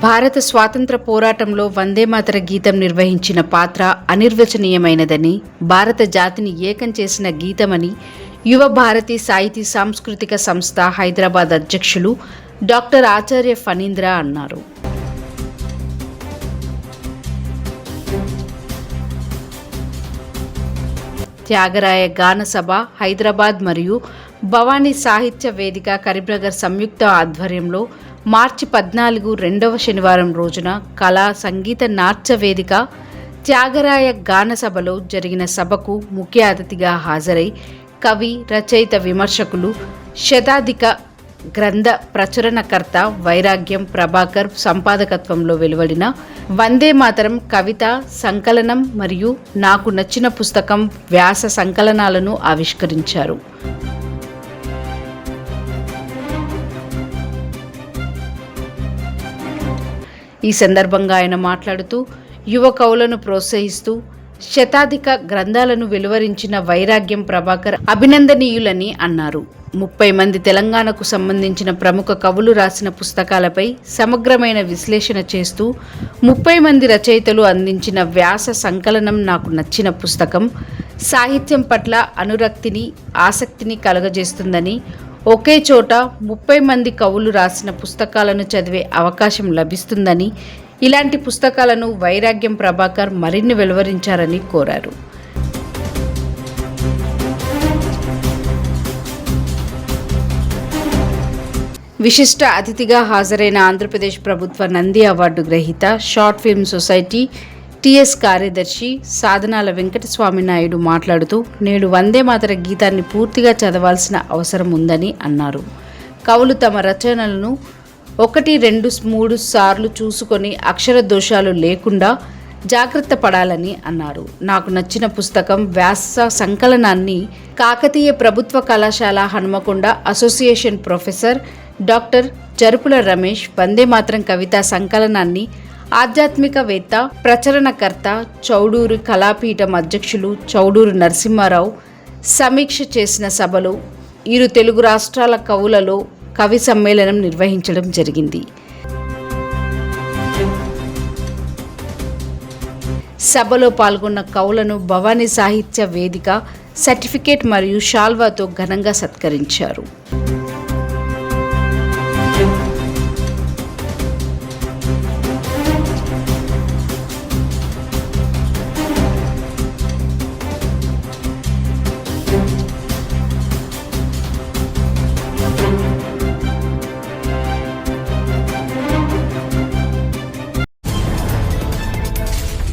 భారత స్వాతంత్ర పోరాటంలో వందేమాతర గీతం నిర్వహించిన పాత్ర అనిర్వచనీయమైనదని, భారత జాతిని ఏకం చేసిన గీతమని యువ భారతి సాహితీ సాంస్కృతిక సంస్థ హైదరాబాద్ అధ్యక్షులు డాక్టర్ ఆచార్య ఫణీంద్ర అన్నారు. త్యాగరాయ గాన సభ హైదరాబాద్ మరియు భవానీ సాహిత్య వేదిక కరీంనగర్ సంయుక్త ఆధ్వర్యంలో మార్చి 14 రెండవ శనివారం రోజున కళా సంగీత నాట్య వేదిక త్యాగరాయ గాన సభలో జరిగిన సభకు ముఖ్య అతిథిగా హాజరై కవి, రచయిత, విమర్శకులు, శతాధిక గ్రంథ ప్రచురణకర్త వైరాగ్యం ప్రభాకర్ సంపాదకత్వంలో వెలువడిన వందే మాతరం కవిత సంకలనం మరియు నాకు నచ్చిన పుస్తకం వ్యాస సంకలనాలను ఆవిష్కరించారు. ఈ సందర్భంగా ఆయన మాట్లాడుతూ యువ కవులను ప్రోత్సహిస్తూ శతాధిక గ్రంథాలను వెలువరించిన వైరాగ్యం ప్రభాకర్ అభినందనీయులని అన్నారు. 30 మంది తెలంగాణకు సంబంధించిన ప్రముఖ కవులు రాసిన పుస్తకాలపై సమగ్రమైన విశ్లేషణ చేస్తూ 30 మంది రచయితలు అందించిన వ్యాస సంకలనం నాకు నచ్చిన పుస్తకం సాహిత్యం పట్ల అనురక్తిని, ఆసక్తిని కలుగజేస్తుందని, ఒకే చోట 30 మంది కవులు రాసిన పుస్తకాలను చదివే అవకాశం లభిస్తుందని, ఇలాంటి పుస్తకాలను వైరాగ్యం ప్రభాకర్ మరిన్ని వెలువరించారని కోరారు. విశిష్ట అతిథిగా హాజరైన ఆంధ్రప్రదేశ్ ప్రభుత్వ నంది అవార్డు గ్రహీత, షార్ట్ ఫిల్మ్ సొసైటీ టిఎస్ కార్యదర్శి సాధనాల వెంకటస్వామి నాయుడు మాట్లాడుతూ నేడు వందే మాతర గీతాన్ని పూర్తిగా చదవాల్సిన అవసరం ఉందని అన్నారు. కవులు తమ రచనలను 1, 2, 3 సార్లు చూసుకొని అక్షర దోషాలు లేకుండా జాగ్రత్త పడాలని అన్నారు. నాకు నచ్చిన పుస్తకం వ్యాస సంకలనాన్ని కాకతీయ ప్రభుత్వ కళాశాల Hanumakonda association professor doctor జరుపుల Ramesh Vande Mataram కవితా సంకలనాన్ని ఆధ్యాత్మికవేత్త, ప్రచురణకర్త, చౌడూరు కళాపీఠం అధ్యక్షులు చౌడూరు నరసింహారావు సమీక్ష చేసిన సభలో ఇరు తెలుగు రాష్ట్రాల కవులలో కవి సమ్మేళనం నిర్వహించడం జరిగింది. సభలో పాల్గొన్న కవులను భవానీ సాహిత్య వేదిక సర్టిఫికేట్ మరియు షాల్వాతో ఘనంగా సత్కరించారు.